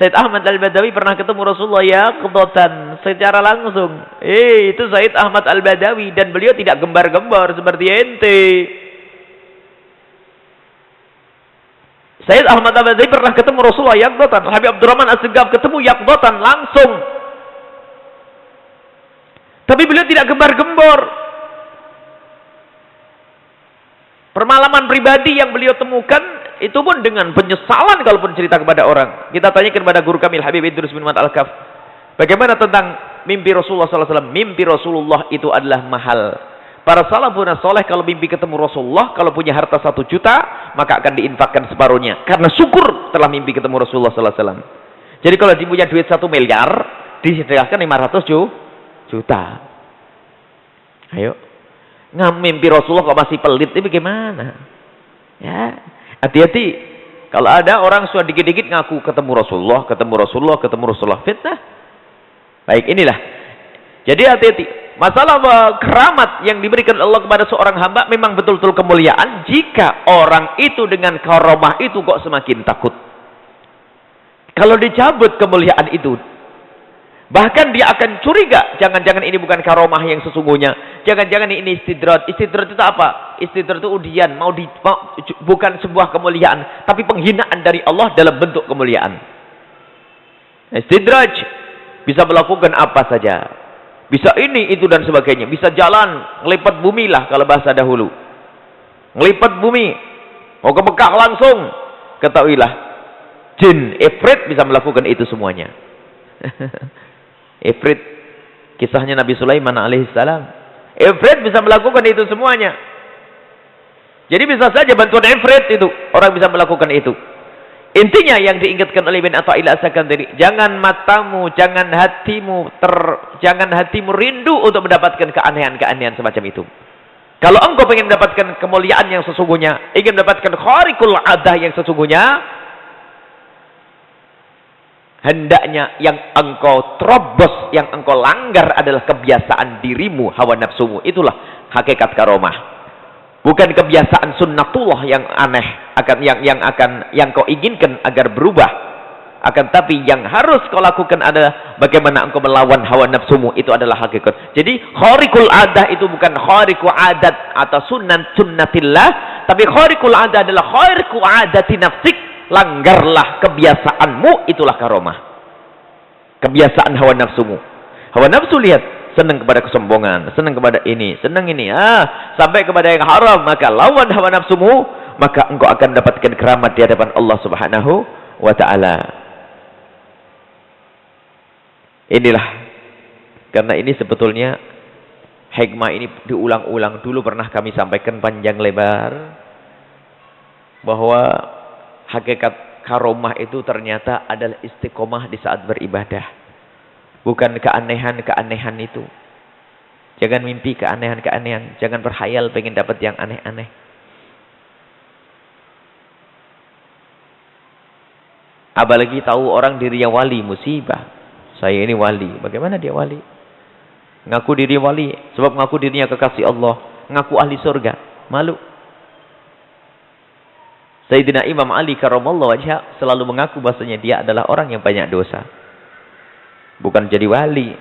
Said Ahmad Al-Badawi pernah ketemu Rasulullah yaqdatan, secara langsung. Itu Said Ahmad Al-Badawi. Dan beliau tidak gembar-gembar seperti ente. Said Ahmad Al-Badawi pernah ketemu Rasulullah yaqdatan. Habib Abdurrahman As-Segaf ketemu yaqdatan, langsung. Tapi beliau tidak gembar-gembor. Permalaman pribadi yang beliau temukan, itu pun dengan penyesalan kalaupun cerita kepada orang. Kita tanyakan kepada guru kami Habib Idrus bin Muhammad Al-Kaf, bagaimana tentang mimpi Rasulullah SAW? Mimpi Rasulullah itu adalah mahal. Para salafun soleh kalau mimpi ketemu Rasulullah, kalau punya harta 1 juta, maka akan diinfakkan separuhnya. Karena syukur telah mimpi ketemu Rasulullah SAW. Jadi kalau dia punya duit 1 miliar, disediakan 500 juta. Ayo. Mimpi Rasulullah kok masih pelit, ini bagaimana? Ya, hati-hati. Kalau ada orang sudah dikit-dikit ngaku ketemu Rasulullah, fitnah. Baik, inilah. Jadi hati-hati. Masalah keramat yang diberikan Allah kepada seorang hamba memang betul-betul kemuliaan jika orang itu dengan karomah itu kok semakin takut. Kalau dicabut kemuliaan itu, bahkan dia akan curiga, jangan-jangan ini bukan karomah yang sesungguhnya. Jangan-jangan ini istidrat. Istidrat itu apa? Istidrat itu ujian, bukan sebuah kemuliaan, tapi penghinaan dari Allah dalam bentuk kemuliaan. Istidraj bisa melakukan apa saja. Bisa ini, itu dan sebagainya. Bisa jalan, ngelipat bumi lah kalau bahasa dahulu. Ngelipat bumi. Mau ke Mekah langsung. Ketahuilah, jin, ifrit bisa melakukan itu semuanya. Ifrit, kisahnya Nabi Sulaiman alaihissalam. Ifrit bisa melakukan itu semuanya. Jadi bisa saja bantuan ifrit itu, orang bisa melakukan itu. Intinya yang diingatkan oleh Ibn Atha'illah As-Sakandari, jangan matamu, jangan hatimu rindu untuk mendapatkan keanehan-keanehan semacam itu. Kalau engkau ingin mendapatkan kemuliaan yang sesungguhnya, ingin mendapatkan kharikul adah yang sesungguhnya, hendaknya yang engkau terobos, yang engkau langgar adalah kebiasaan dirimu, hawa nafsumu. Itulah hakikat karomah. Bukan kebiasaan sunnatullah yang aneh, yang kau inginkan agar berubah. Akan tapi yang harus kau lakukan adalah bagaimana engkau melawan hawa nafsumu. Itu adalah hakikat. Jadi kharikul adah itu bukan kharikul adat atau sunnatillah, tapi kharikul adah adalah kharikul adati nafsik. Langgarlah kebiasaanmu, itulah karomah. Kebiasaan hawa nafsumu. Hawa nafsu, lihat, senang kepada kesombongan, senang kepada ini, senang ini, sampai kepada yang haram, maka lawan hawa nafsumu, maka engkau akan dapatkan keramat di hadapan Allah Subhanahu wa taala. Inilah, karena ini sebetulnya hikmah ini diulang-ulang. Dulu pernah kami sampaikan panjang lebar bahwa hakikat karomah itu ternyata adalah istiqomah di saat beribadah. Bukan keanehan-keanehan itu. Jangan mimpi keanehan-keanehan. Jangan berhayal pengen dapat yang aneh-aneh. Apalagi tahu orang dirinya wali, musibah. Saya ini wali. Bagaimana dia wali? Ngaku diri wali. Sebab ngaku dirinya kekasih Allah. Ngaku ahli surga. Malu. Sayyidina Imam Ali karramallahu wajhah selalu mengaku bahasanya dia adalah orang yang banyak dosa. Bukan jadi wali.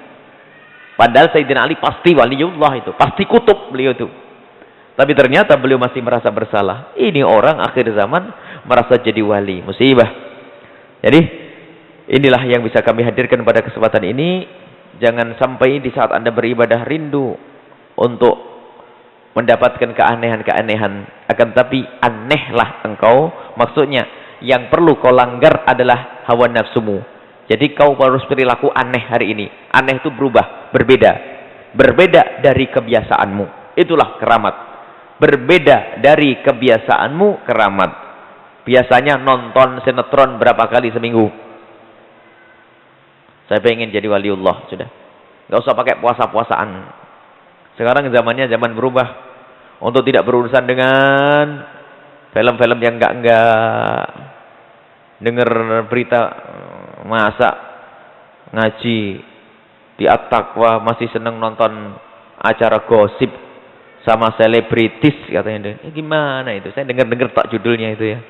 Padahal Sayyidina Ali pasti waliullah itu. Pasti kutub beliau itu. Tapi ternyata beliau masih merasa bersalah. Ini orang akhir zaman merasa jadi wali. Musibah. Jadi inilah yang bisa kami hadirkan pada kesempatan ini. Jangan sampai di saat Anda beribadah rindu untuk mendapatkan keanehan-keanehan. Akan tapi anehlah engkau. Maksudnya yang perlu kau langgar adalah hawa nafsumu. Jadi kau harus perilaku aneh hari ini. Aneh itu berubah, berbeda. Berbeda dari kebiasaanmu. Itulah keramat. Berbeda dari kebiasaanmu, keramat. Biasanya nonton sinetron berapa kali seminggu? Saya pengen jadi waliullah, sudah. Gak usah pakai puasa-puasaan. Sekarang zamannya zaman berubah. Untuk tidak berurusan dengan film-film yang enggak. Dengar berita, masa ngaji di at-taqwa masih seneng nonton acara gosip sama selebritis katanya. Gimana itu? Saya dengar-dengar tak judulnya itu ya.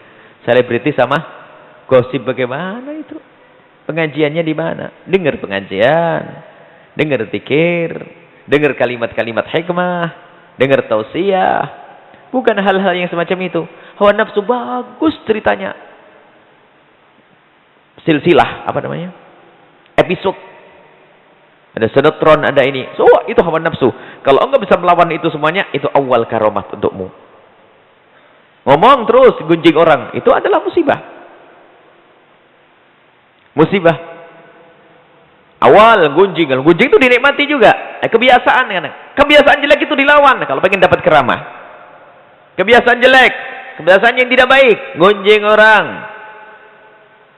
Selebritis sama gosip, bagaimana itu? Pengajiannya di mana? Dengar pengajian, dengar zikir, dengar kalimat-kalimat hikmah, dengar tausiah. Bukan hal-hal yang semacam itu. Hawa nafsu bagus ceritanya. Silsilah, apa namanya? Episode. Ada sinetron, ada ini. So, itu hawa nafsu. Kalau engkau bisa melawan itu semuanya, itu awal karomat untukmu. Ngomong terus, gunjing orang. Itu adalah musibah. Musibah. Awal gunjing. Gunjing itu dinikmati juga. Kebiasaan. Kebiasaan jelek itu dilawan kalau pengen dapat keramah. Kebiasaan jelek. Kebiasaan yang tidak baik. Gunjing orang.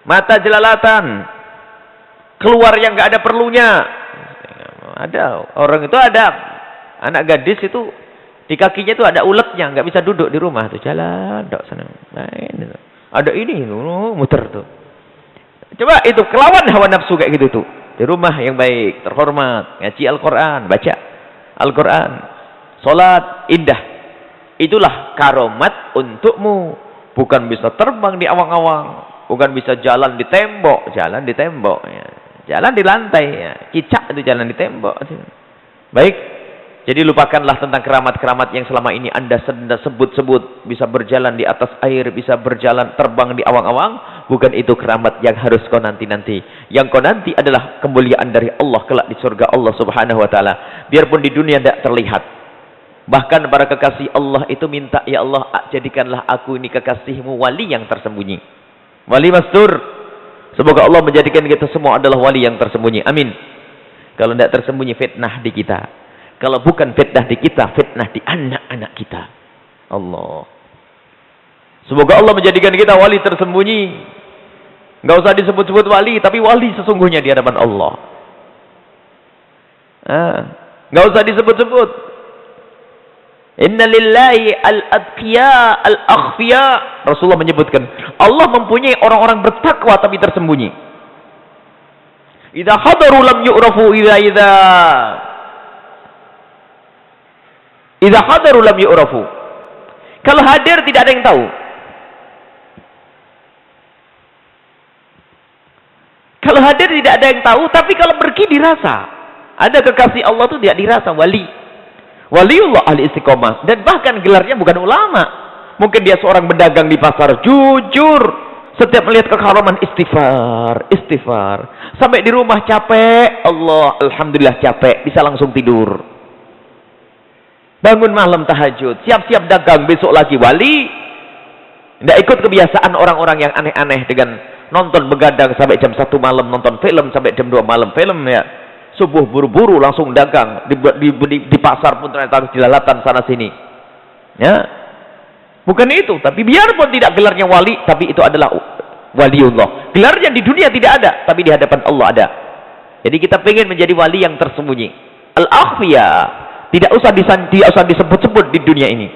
Mata jelalatan, keluar yang nggak ada perlunya. Ada orang itu, ada anak gadis itu di kakinya itu ada uletnya, nggak bisa duduk di rumah tuh, jalan dok sana main. Ada ini muter tuh. Coba itu kelawan hawa nafsu kayak gitu tuh. Di rumah yang baik, terhormat, ngaji Al-Quran, baca Al-Quran, sholat indah. Itulah karomat untukmu. Bukan bisa terbang di awang-awang. Bukan bisa jalan di tembok, ya. Jalan di lantai, ya. Cicak itu jalan di tembok. Baik, jadi lupakanlah tentang keramat-keramat yang selama ini Anda sebut-sebut. Bisa berjalan di atas air, bisa berjalan terbang di awang-awang. Bukan itu keramat yang harus kau nanti-nanti. Yang kau nanti adalah kemuliaan dari Allah kelak di surga Allah Subhanahu wa taala. Biarpun di dunia tidak terlihat. Bahkan para kekasih Allah itu minta, ya Allah, jadikanlah aku ini kekasihmu wali yang tersembunyi. Wali mastur. Semoga Allah menjadikan kita semua adalah wali yang tersembunyi. Amin. Kalau tidak tersembunyi fitnah di kita. Kalau bukan fitnah di kita, fitnah di anak-anak kita. Allah. Semoga Allah menjadikan kita wali tersembunyi. Enggak usah disebut-sebut wali, tapi wali sesungguhnya di hadapan Allah. Enggak usah disebut-sebut. Inna lillahi al-adqiya al-akhfiya. Rasulullah menyebutkan, Allah mempunyai orang-orang bertakwa tapi tersembunyi. Idza hadaru lam yu'rafu idza hadaru lam yu'rafu. Kalau hadir tidak ada yang tahu. Kalau hadir tidak ada yang tahu, tapi kalau pergi dirasa. Ada kekasih Allah itu tidak dirasa, wali. Waliullah ahli istiqomah. Dan bahkan gelarnya bukan ulama. Mungkin dia seorang pedagang di pasar, jujur. Setiap melihat kekaraman istighfar, istighfar. Sampai di rumah capek, Allah, alhamdulillah capek, bisa langsung tidur. Bangun malam tahajud, siap-siap dagang, besok lagi wali. Tidak ikut kebiasaan orang-orang yang aneh-aneh dengan nonton begadang sampai jam 1 malam, nonton film sampai jam 2 malam, film ya. Subuh buru-buru langsung dagang di pasar pun ternyata harus dilalatan sana sini. Ya. Bukan itu, tapi biarpun tidak gelarnya wali, tapi itu adalah waliullah. Gelarnya di dunia tidak ada, tapi di hadapan Allah ada. Jadi kita pengen menjadi wali yang tersembunyi. Al-akhfiya, tidak usah disebut-sebut di dunia ini.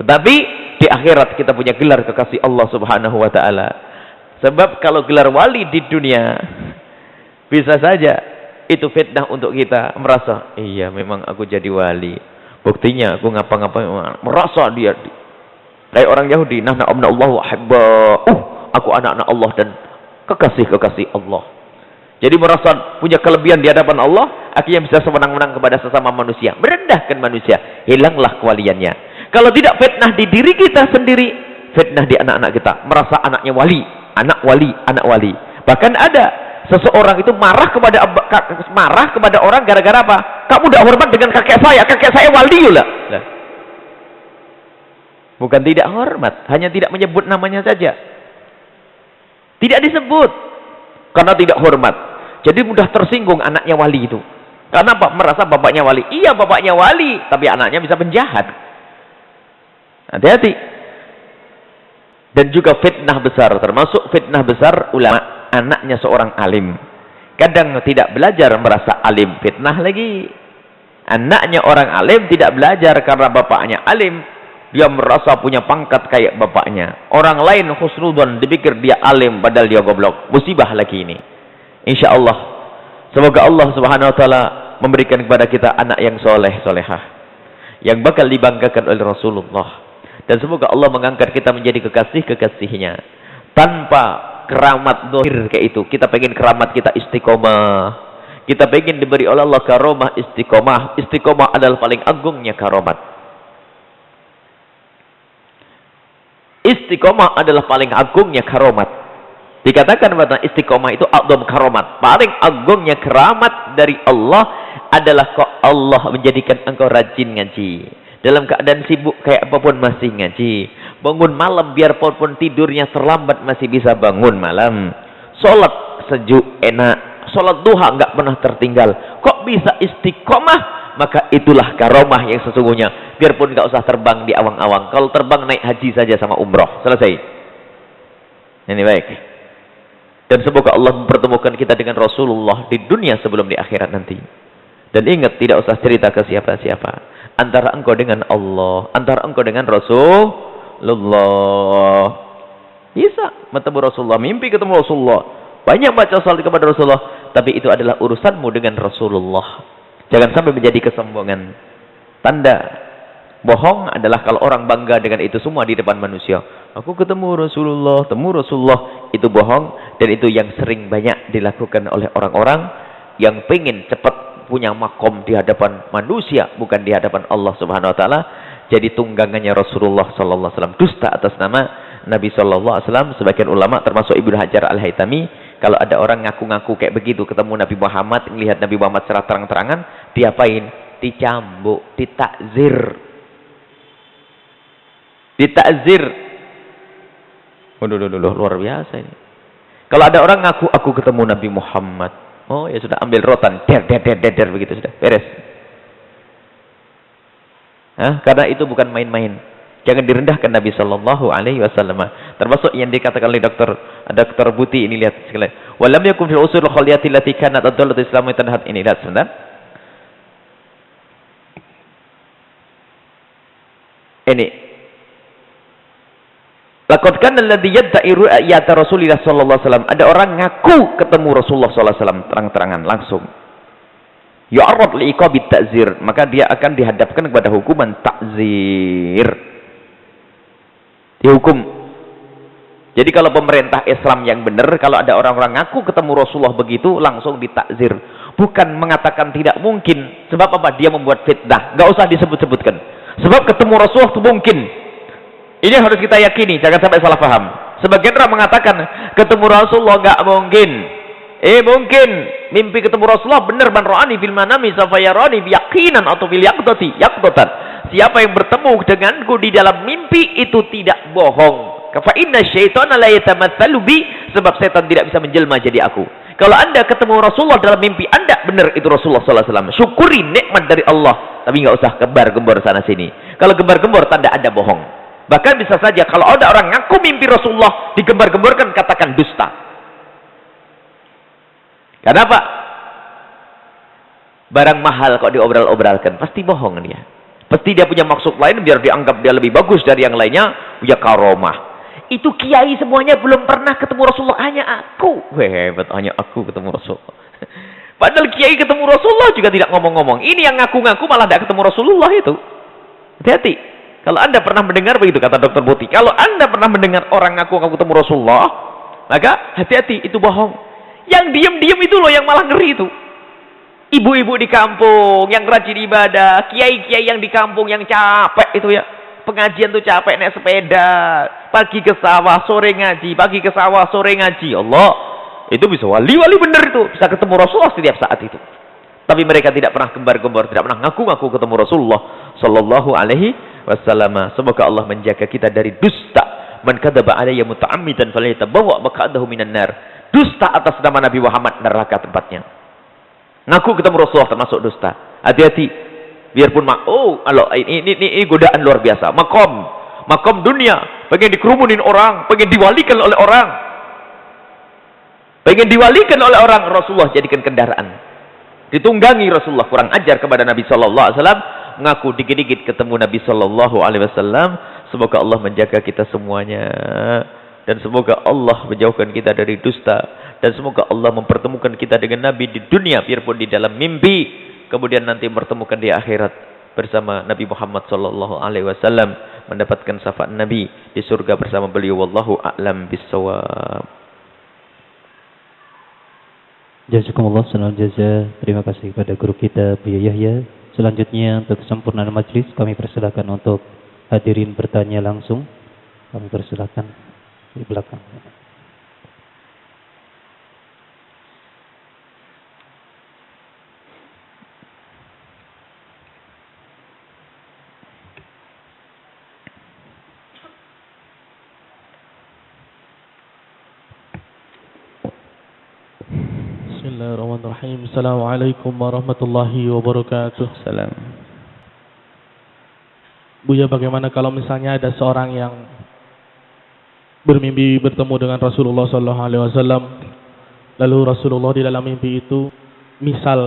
Tetapi di akhirat kita punya gelar kekasih Allah Subhanahu wa taala. Sebab kalau gelar wali di dunia bisa saja itu fitnah untuk kita merasa, iya memang aku jadi wali. Buktinya aku ngapa-ngapain merasa dia kayak orang Yahudi, nahnu abna'ullah wa hibba'uh, aku anak-anak Allah dan kekasih-kekasih Allah. Jadi merasa punya kelebihan di hadapan Allah, akhirnya bisa semenang-menang kepada sesama manusia, merendahkan manusia, hilanglah kewaliannya. Kalau tidak fitnah di diri kita sendiri, fitnah di anak-anak kita, merasa anaknya wali, anak wali, anak wali. Bahkan ada seseorang itu marah kepada orang gara-gara apa? Kamu tidak hormat dengan kakek saya waliullah. Bukan tidak hormat, hanya tidak menyebut namanya saja. Tidak disebut karena tidak hormat. Jadi mudah tersinggung anaknya wali itu. Karena apa? Merasa bapaknya wali. Iya, bapaknya wali, tapi anaknya bisa penjahat. Hati-hati. Dan juga fitnah besar, termasuk fitnah besar ulama, anaknya seorang alim. Kadang tidak belajar merasa alim, fitnah lagi. Anaknya orang alim tidak belajar karena bapaknya alim, dia merasa punya pangkat kayak bapaknya. Orang lain husnudzon, dipikir dia alim padahal dia goblok. Musibah lagi ini. Insyaallah, semoga Allah Subhanahu wa taala memberikan kepada kita anak yang soleh, solehah, yang bakal dibanggakan oleh Rasulullah. Dan semoga Allah mengangkat kita menjadi kekasih-kekasihnya tanpa keramat dohir kayak itu. Kita pengen keramat kita istiqomah. Kita pengen diberi oleh Allah karomah istiqomah. Istiqomah adalah paling agungnya karomat. Istiqomah adalah paling agungnya karomat. Dikatakan bahwa istiqomah itu a'dham karomat. Paling agungnya keramat dari Allah adalah kok Allah menjadikan engkau rajin ngaji. Dalam keadaan sibuk kayak apapun masih ngaji. Bangun malam biarpun tidurnya terlambat masih bisa bangun malam. Sholat sejuk enak. Sholat duha nggak pernah tertinggal. Kok bisa istiqomah? Maka itulah karomah yang sesungguhnya. Biarpun nggak usah terbang di awang-awang. Kalau terbang naik haji saja sama umroh. Selesai. Ini baik. Dan semoga Allah mempertemukan kita dengan Rasulullah di dunia sebelum di akhirat nanti. Dan ingat, tidak usah cerita ke siapa-siapa. Antara engkau dengan Allah, antara engkau dengan Rasulullah. Bisa bertemu Rasulullah, mimpi ketemu Rasulullah, banyak baca salat kepada Rasulullah, tapi itu adalah urusanmu dengan Rasulullah. Jangan sampai menjadi kesombongan. Tanda bohong adalah kalau orang bangga dengan itu semua di depan manusia. Aku ketemu Rasulullah, itu bohong. Dan itu yang sering banyak dilakukan oleh orang-orang yang pengen cepat punya makom di hadapan manusia, bukan di hadapan Allah Subhanahu wa taala. Jadi tunggangannya Rasulullah sallallahu alaihi wasallam, dusta atas nama Nabi sallallahu alaihi wasallam. Sebagian ulama termasuk Ibnu Hajar Al-Haytami, kalau ada orang ngaku-ngaku kayak begitu ketemu Nabi Muhammad, melihat Nabi Muhammad secara terang-terangan, diapain? Dicambuk, ditakzir. Ditakzir. Luar biasa ini. Kalau ada orang ngaku aku ketemu Nabi Muhammad, oh ya sudah, ambil rotan, der begitu sudah, beres. Karena itu bukan main-main. Jangan direndahkan Nabi Sallallahu Alaihi Wasallam. Termasuk yang dikatakan oleh Dr. Buti ini, lihat sekali. Walam yakun fil usul khaliyati allati kanat ad-dallatu islamu tanhat, ini lihat sebentar. Ini. Laqad kana alladhi yadda'i ru'yata Rasulillah sallallahu alaihi wasallam. Ada orang ngaku ketemu Rasulullah sallallahu alaihi wasallam terang-terangan langsung. Yu'arrad li'iqabit ta'zir, maka dia akan dihadapkan kepada hukuman takzir. Dihukum. Jadi kalau pemerintah Islam yang benar, kalau ada orang-orang ngaku ketemu Rasulullah begitu, langsung ditakzir. Bukan mengatakan tidak mungkin. Sebab apa? Dia membuat fitnah. Nggak usah disebut-sebutkan. Sebab ketemu Rasulullah itu mungkin. Ini harus kita yakini, jangan sampai salah paham. Sebagian orang mengatakan ketemu Rasulullah nggak mungkin. Mungkin. Mimpi ketemu Rasulullah benar, man ra'ani fil manami sawfa yarani biyaqinan atau bil yaqdatan. Siapa yang bertemu denganku di dalam mimpi itu tidak bohong. Fa inna syaitana la yatamatsalu bi, sebab setan tidak bisa menjelma jadi aku. Kalau Anda ketemu Rasulullah dalam mimpi Anda, benar itu Rasulullah sallallahu alaihi wasallam. Syukuri nikmat dari Allah, tapi enggak usah gembar-gembor sana sini. Kalau gembar-gembor tanda Anda bohong. Bahkan bisa saja kalau ada orang ngaku mimpi Rasulullah digembar-gemborkan, katakan dusta. Kenapa? Barang mahal kok diobral-obralkan, pasti bohong dia. Pasti dia punya maksud lain biar dianggap dia lebih bagus dari yang lainnya, punya karomah. Itu kiai semuanya belum pernah ketemu Rasulullah, hanya aku. Hebat, hanya aku ketemu Rasulullah. Padahal kiai ketemu Rasulullah juga tidak ngomong-ngomong. Ini yang ngaku-ngaku malah tidak ketemu Rasulullah itu. Hati-hati. Kalau Anda pernah mendengar begitu, kata Dr. Buti. Kalau Anda pernah mendengar orang ngaku-ngaku ketemu Rasulullah, maka hati-hati, itu bohong. Yang diam-diam itu loh yang malah ngeri itu. Ibu-ibu di kampung yang rajin ibadah, kiai-kiai yang di kampung yang capek itu ya. Pengajian tuh capek naik sepeda, pagi ke sawah, sore ngaji, pagi ke sawah, sore ngaji. Allah, itu bisa wali-wali bener itu, bisa ketemu Rasulullah setiap saat itu. Tapi mereka tidak pernah gembar-gembor, tidak pernah ngaku-ngaku ketemu Rasulullah sallallahu alaihi wasallam. Semoga Allah menjaga kita dari dusta. Man kadzaba alayya muta'ammidan falyatabawwa maq'adahu minan nar. Dusta atas nama Nabi Muhammad, neraka tempatnya. Ngaku ketemu Rasulullah termasuk dusta. Hati-hati. Biarpun ini godaan luar biasa. Makom dunia, pengen dikerumunin orang, pengen diwalikan oleh orang. Pengen diwalikan oleh orang, Rasulullah jadikan kendaraan. Ditunggangi Rasulullah, kurang ajar kepada Nabi sallallahu alaihi wasallam, ngaku dikit-dikit ketemu Nabi sallallahu alaihi wasallam. Semoga Allah menjaga kita semuanya, dan semoga Allah menjauhkan kita dari dusta, dan semoga Allah mempertemukan kita dengan Nabi di dunia biarpun di dalam mimpi, kemudian nanti mempertemukan di akhirat bersama Nabi Muhammad sallallahu alaihi wasallam, mendapatkan syafaat Nabi di surga bersama beliau. Wallahu a'lam bissawab. Jazakumullah khairan jaza. Terima kasih kepada guru kita Buya Yahya. Selanjutnya untuk kesempurnaan majelis kami persilakan untuk hadirin bertanya langsung. Kami persilakan di belakang. Bismillahirrahmanirrahim. Assalamualaikum warahmatullahi wabarakatuh. Salam. Buya, bagaimana kalau misalnya ada seorang yang bermimpi bertemu dengan Rasulullah SAW, lalu Rasulullah di dalam mimpi itu misal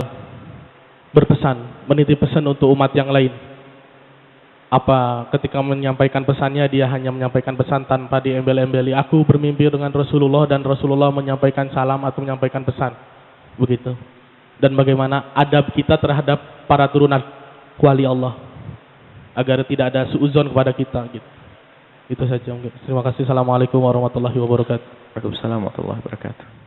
berpesan, menitip pesan untuk umat yang lain. Apa ketika menyampaikan pesannya dia hanya menyampaikan pesan tanpa diembel-embeli, aku bermimpi dengan Rasulullah dan Rasulullah menyampaikan salam atau menyampaikan pesan, begitu. Dan bagaimana adab kita terhadap para turunan wali Allah agar tidak ada suuzon kepada kita, gitu. Itu saja. Terima kasih. Assalamualaikum warahmatullahi wabarakatuh. Waalaikumsalam warahmatullahi wabarakatuh.